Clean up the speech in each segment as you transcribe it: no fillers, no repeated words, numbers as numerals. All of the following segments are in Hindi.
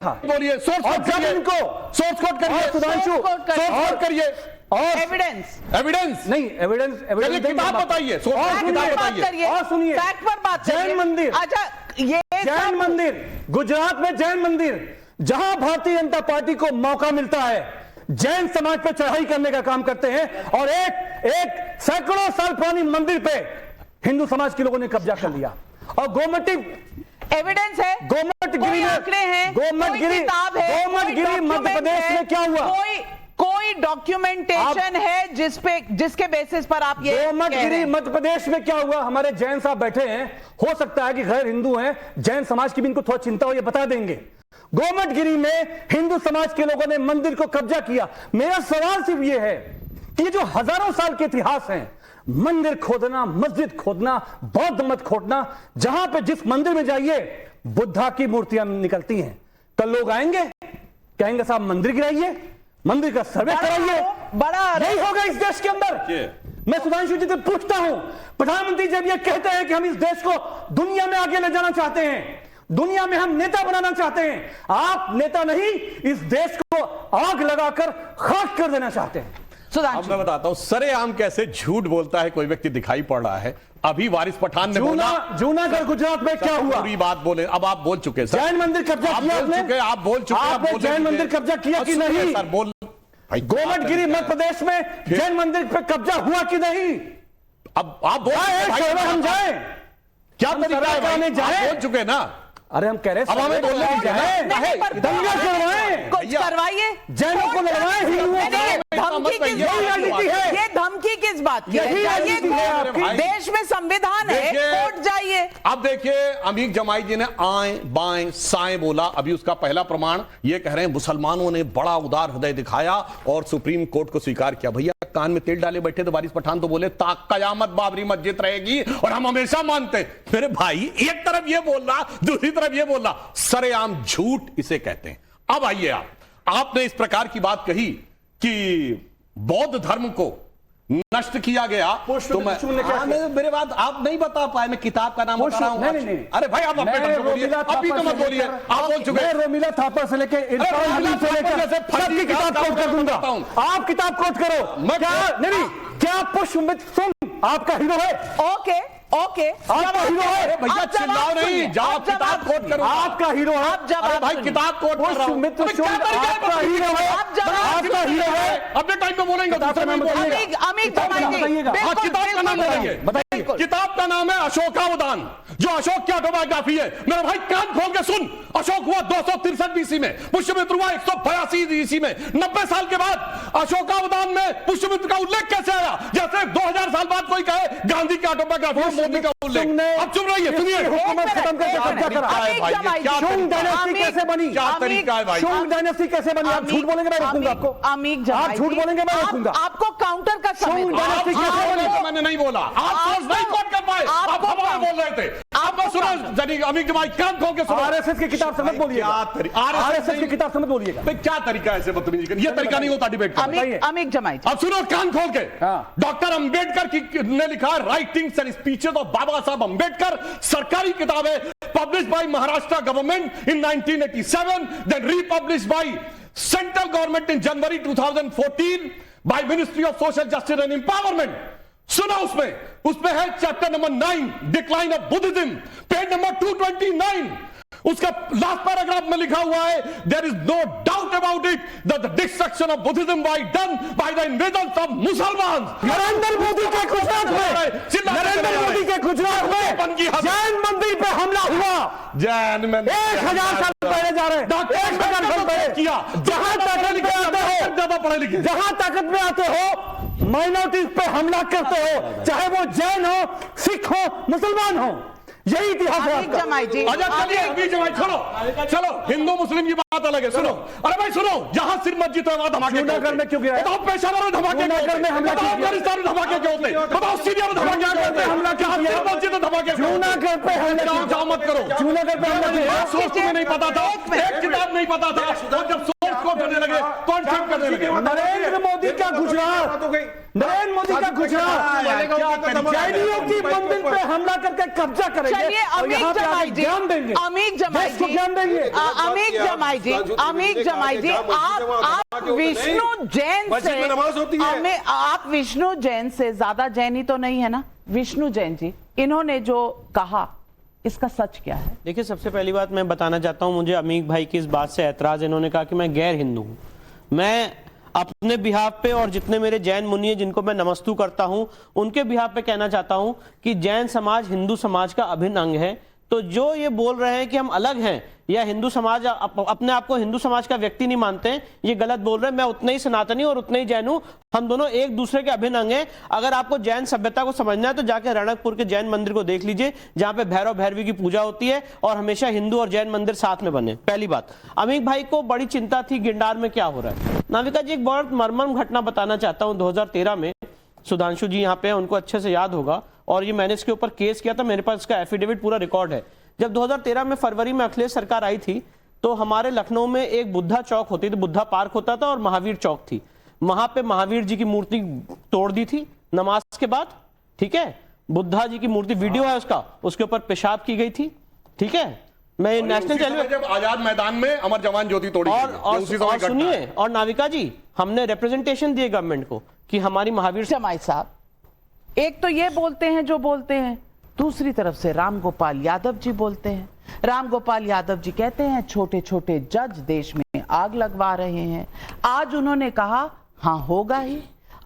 था। बोलिए सोर्स कोड करिए, सुधांशु सोर्स करिए और एविडेंस नहीं, एविडेंस किताब बताइए, सोर्स किताब बताइए और सुनिए, फैक्ट पर बात जैन मंदिर, अच्छा ये जैन मंदिर, गुजरात में जैन मंदिर, जहां भारतीय जनता पार्टी को मौका मिलता है जैन समाज पर चढ़ाई करने का काम करते हैं, और एक सैकड़ों साल पुरानी मंदिर पे हिंदू समाज के लोगों ने कब्जा कर लिया। और गोमती एविडेंस है, गोमतगिरी आंकड़े हैं, गोमतगिरी मध्य प्रदेश में क्या हुआ, कोई डॉक्यूमेंटेशन है जिसके बेसिस पर आप ये गोमतगिरी मध्य प्रदेश में क्या हुआ। हमारे जैन साहब बैठे हैं, हो सकता है कि गैर हिंदू हैं, जैन समाज की भी इनको थोड़ा चिंता हो, ये बता देंगे। गोमतगिरी में हिंदू समाज के लोगों ने मंदिर को कब्जा किया। मेरा सवाल सिर्फ ये है कि ये जो हजारों साल के इतिहास हैं, मंदिर खोदना, मस्जिद खोदना, बौद्ध मत खोदना, जहां पे जिस मंदिर में जाइए बुद्धा की मूर्तियां निकलती हैं। कल लोग आएंगे कहेंगे साहब मंदिर गिराइए, मंदिर का सर्वे कराइए, बड़ा यही होगा इस देश के अंदर। मैं सुधांशु जी से पूछता हूं, प्रधानमंत्री जब ये कहते हैं कि हम इस देश को दुनिया में आगे ले जाना चाहते हैं, दुनिया में हम नेता बनाना चाहते हैं, आप नेता नहीं, इस देश को आग लगाकर खाक कर देना चाहते हैं। अब मैं बताता हूं सरेआम कैसे झूठ बोलता है कोई व्यक्ति दिखाई पड़ रहा है। अभी वारिस पठान ने बोला जूनागढ़ गुजरात में क्या हुआ, पूरी बात बोले। अब आप बोल चुके सर, जैन मंदिर कब्जा किया आपने, आप बोल चुके, आपने जैन मंदिर कब्जा किया कि नहीं सर? बोल गोमतगिरी मध्य प्रदेश में जैन मंदिर पे कब्जा हुआ कि नहीं? अब आप बोल, हम जाए क्या तरीका है? जाए बोल चुके ना। अरे हम कह रहे हैं हमें बोलने की जाए, दंगा करवाएं, कुछ करवाइए, जैनों को लड़वाएं, धमकी किस बात की है? ये धमकी किस बात की है? जाइए, देश में संविधान है, कोर्ट जाइए। अब देखिए अमीर जमाई जी ने आए बाएं साएं बोला, अभी उसका पहला प्रमाण ये कह रहे हैं मुसलमानों ने बड़ा उदार हृदय दिखाया और सुप्रीम कोर्ट को स्वीकार किया। भैया कान में तेल डाले बैठे तो वारिस पठान तो बोले कयामत बाबरी मस्जिद रहेगी और हम हमेशा मानते। मेरे भाई एक तरफ ये बोल रहा, दूसरी तरफ ये बोल रहा, सरेआम झूठ इसे कहते हैं। अब आइए आपने इस प्रकार की बात कही कि बौद्ध धर्म को नष्ट किया गया, तो मेरे बात आप नहीं बता पाए। मैं किताब का नाम बता रहा हूं। अरे भाई आप अपने अभी तो मत बोलिए, आप बोल चुके हैं। रोमिला थापर से लेके सबकी किताब कोट कर दूंगा, आप किताब कोट करो। मैं क्या पुष्पमित्र सिंह आपका हीरो है? ओके आपका हीरो है भैया, चिल्लाओ नहीं, जाओ किताब कोट करो। आपका हीरो है, अरे भाई किताब कोट कर रहा हूं। मित्र आपका हीरो है, आपका हीरो है। अपने टाइम पे बोलेंगे, दूसरे में बोलेंगे। किताब का नाम बताइए। किताब का नाम है अशोकावदान, जो अशोक की ऑटोबायोग्राफी है। मेरा भाई कान खोल के सुन, अशोक हुआ 263 बीसी में, पुष्यमित्र हुआ 182 बीसी में। 90 साल के बाद अशोकावदान में पुष्यमित्र का उल्लेख कैसे आया? जैसे 2000 साल बाद कोई कहे गांधी की ऑटोबायोग्राफी, मोदी का उल्लेख। अब चुप रहिए, सुनिए। हुकूमत खत्म करके कब्जा करा। शुंग डायनेस्टी कैसे बनी? क्या तरीका है भाई? शुंग डायनेस्टी कैसे बनी? आप झूठ बोलेंगे मैं रोकूंगा आपको। आप झूठ बोलेंगे मैं रोकूंगा आपको। काउंटर का समय शुंग डायनेस्टी कैसे बनी? मैंने नहीं बोला, आप नहीं कोट कर पाए, आप हवा में बोल रहे थे। आप सुनो अमीर के भाई कान खोल के सुनो। आरएसएस की किताब समझ बोलिएगा, आरएसएस की किताब समझ बोलिएगा। क्या तरीका है ऐसे बदतमीजी करने? ये तरीका नहीं होता डिबेट का। अमीर जमाई, अब सुनो कान खोल के। डॉक्टर अंबेडकर ने लिखा writings and speeches of Babasaheb Ambedkar, सरकारी किताब है, published by Maharashtra government in 1987, then republished by central government in January 2014 by ministry of social justice and empowerment. सुना उसमें है chapter number 9 decline of Buddhism, page number 229। उसका लास्ट पैराग्राफ में लिखा हुआ है there is no doubt about it that the destruction of Buddhism was done by the invasion of मुसलमान। नरेंद्र मोदी के गुजरात में जैन मंदिर पे हमला हुआ। जैन में 1000 साल पहले जा रहे हैं, 1000 साल पहले किया। जहां ताकत में आते हो माइनॉरिटीज पे हमला करते हो, चाहे वो जैन हो, सिख हो, मुसलमान हो। यही इतिहास है आपका। चलो हिंदू मुस्लिम की बात अलग है। सुनो, अरे भाई सुनो, जहां सिर्फ मस्जिद है वहां धमाके जूनागढ़ में क्यों गिरा? बताओ पेशावर में धमाके क्यों होते? बताओ अफगानिस्तान में धमाके क्यों होते? बताओ सीरिया में धमाके क्यों होते? हमला क्या सिर्फ मस्जिद में धमाके? जूनागढ़ पे हमला जाओ मत करो। जूनागढ़ पे हमला सोर्स तुम्हें नहीं पता था, एक किताब नहीं पता था, और जब सोर्स को करने लगे कॉन्सेप्ट नरेंद्र मोदी का गुजरात, नरेंद्र मोदी का गुजरात जैनियों की मंदिर पे हमला करके कब्जा करेंगे। चलिए अमीक जमाई जी, अमीक जमाई जी, अमीक जमाई जी, अमीक जमाई जी, आप विष्णु जैन से, आप विष्णु जैन से ज्यादा जैनी तो नहीं है ना? विष्णु जैन जी, इन्होंने जो कहा इसका सच क्या है? देखिए, सबसे पहली बात मैं बताना चाहता हूं, मुझे अमीक भाई की इस बात से ऐतराज, इन्होंने कहा कि मैं गैर हिंदू हूं। मैं अपने बिहाफ पे और जितने मेरे जैन मुनि हैं जिनको मैं नमस्तु करता हूं, उनके बिहाफ पे कहना चाहता हूं कि जैन समाज हिंदू समाज का अभिन्न अंग है। तो जो ये बोल रहे हैं कि हम अलग हैं या हिंदू समाज अपने आप को हिंदू समाज का व्यक्ति नहीं मानते हैं, ये गलत बोल रहे हैं। मैं उतना ही सनातनी और उतना ही जैन हूं, हम दोनों एक दूसरे के अभिन्न अंग हैं। अगर आपको जैन सभ्यता को समझना है तो जाके रणकपुर के जैन मंदिर को देख लीजिए, जहां पे भैरव भैरवी की पूजा होती है और हमेशा हिंदू और जैन मंदिर साथ में बने। पहली बात। अमीक भाई को बड़ी चिंता थी गिरनार में क्या हो रहा है। नाविका जी, एक बहुत मर्मम घटना बताना चाहता हूं। 2013 में सुधांशु जी यहाँ पे, उनको अच्छे से याद होगा, और ये मैंने इसके ऊपर केस किया था, मेरे पास इसका एफिडेविट पूरा रिकॉर्ड है। जब 2013 में फरवरी में अखिलेश सरकार आई थी तो हमारे लखनऊ में एक बुद्धा चौक होती थी, बुद्धा पार्क होता था और महावीर चौक थी। वहां पे महावीर जी की मूर्ति तोड़ दी थी नमाज के बाद, ठीक है। बुद्धा जी की मूर्ति, वीडियो है उसका, उसके ऊपर पेशाब की गई थी, ठीक है। मैं नेशनल चैनल जब आजाद मैदान में अमर जवान ज्योति तोड़ी और सुनिए, और नाविका जी, हमने रिप्रेजेंटेशन दिए गवर्नमेंट को कि हमारी महावीर जमाई साहब, एक तो ये बोलते हैं जो बोलते हैं, दूसरी तरफ से राम गोपाल यादव जी बोलते हैं। राम गोपाल यादव जी कहते हैं छोटे छोटे जज देश में आग लगवा रहे हैं। आज उन्होंने कहा हाँ होगा ही,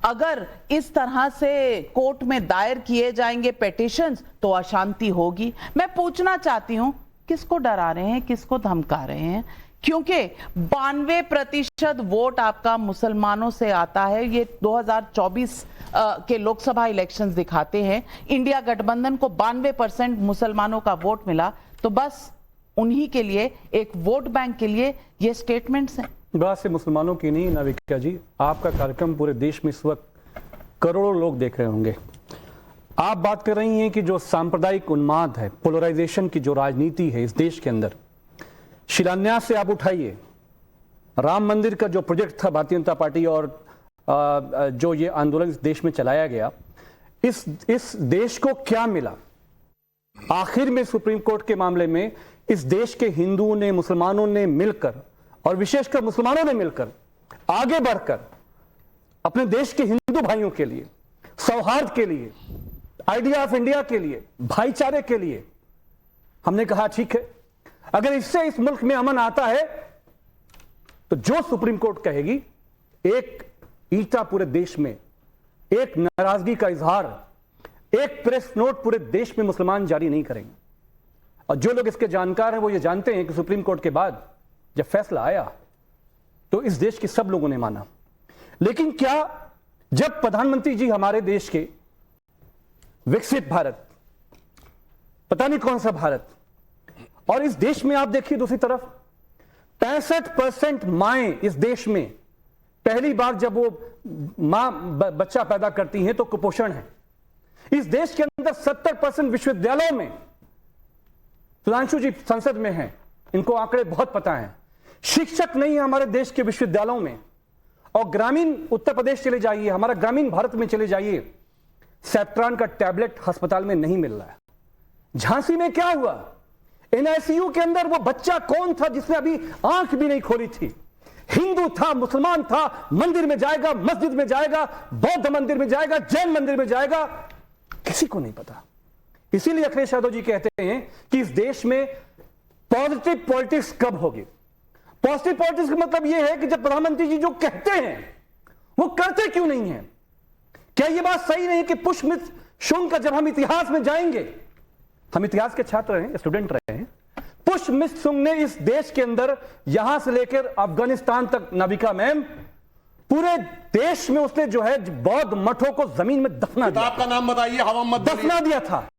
अगर इस तरह से कोर्ट में दायर किए जाएंगे पिटीशंस तो अशांति होगी। मैं पूछना चाहती हूं, किसको डरा रहे हैं, किसको धमका रहे हैं? क्योंकि 92% वोट आपका मुसलमानों से आता है। ये 2024 के लोकसभा इलेक्शंस दिखाते हैं, इंडिया गठबंधन को 92% मुसलमानों का वोट मिला। तो बस उन्हीं के लिए, एक वोट बैंक के लिए ये स्टेटमेंट्स हैं। बात से मुसलमानों की नहीं नाविका जी, आपका कार्यक्रम पूरे देश में इस वक्त करोड़ों लोग देख रहे होंगे। आप बात कर रही हैं कि जो सांप्रदायिक उन्माद है, पोलराइजेशन की जो राजनीति है इस देश के अंदर, शिलान्यास से आप उठाइए, राम मंदिर का जो प्रोजेक्ट था भारतीय जनता पार्टी और जो ये आंदोलन इस देश में चलाया गया, इस देश को क्या मिला? आखिर में सुप्रीम कोर्ट के मामले में इस देश के हिंदुओं ने, मुसलमानों ने मिलकर, और विशेषकर मुसलमानों ने मिलकर आगे बढ़कर अपने देश के हिंदू भाइयों के लिए, सौहार्द के लिए, आइडिया ऑफ इंडिया के लिए, भाईचारे के लिए हमने कहा ठीक है, अगर इससे इस मुल्क में अमन आता है तो जो सुप्रीम कोर्ट कहेगी, एक ईटा पूरे देश में, एक नाराजगी का इजहार, एक प्रेस नोट पूरे देश में मुसलमान जारी नहीं करेंगे। और जो लोग इसके जानकार हैं वो ये जानते हैं कि सुप्रीम कोर्ट के बाद जब फैसला आया तो इस देश के सब लोगों ने माना। लेकिन क्या जब प्रधानमंत्री जी हमारे देश के विकसित भारत, पता नहीं कौन सा भारत, और इस देश में आप देखिए दूसरी तरफ 65% माएं इस देश में पहली बार जब वो मां बच्चा पैदा करती हैं तो कुपोषण है। इस देश के अंदर 70% विश्वविद्यालयों में, सुधांशु जी संसद में हैं, इनको आंकड़े बहुत पता हैं, शिक्षक नहीं है हमारे देश के विश्वविद्यालयों में। और ग्रामीण उत्तर प्रदेश चले जाइए, हमारा ग्रामीण भारत में चले जाइए, सेप्ट्रान का टैबलेट अस्पताल में नहीं मिल रहा है। झांसी में क्या हुआ? एनआईसीयू के अंदर वो बच्चा कौन था जिसने अभी आंख भी नहीं खोली थी? हिंदू था, मुसलमान था, मंदिर में जाएगा, मस्जिद में जाएगा, बौद्ध मंदिर में जाएगा, जैन मंदिर में जाएगा, किसी को नहीं पता। इसीलिए अखिलेश यादव जी कहते हैं कि इस देश में पॉजिटिव पॉलिटिक्स कब होगी। पॉजिटिव पॉलिटिक्स का मतलब यह है कि जब प्रधानमंत्री जी जो कहते हैं वो करते क्यों नहीं है? क्या यह बात सही नहीं कि पुष्पमित्र शुंग का, जब हम इतिहास में जाएंगे, हम इतिहास के छात्र हैं, स्टूडेंट रहे हैं, पुष्पमित्र शुंग ने इस देश के अंदर यहां से लेकर अफगानिस्तान तक, नाविका मैम, पूरे देश में उसने जो है बौद्ध मठों को जमीन में दफना दिया। आपका नाम बताइए, हवा मत दफना दिया था।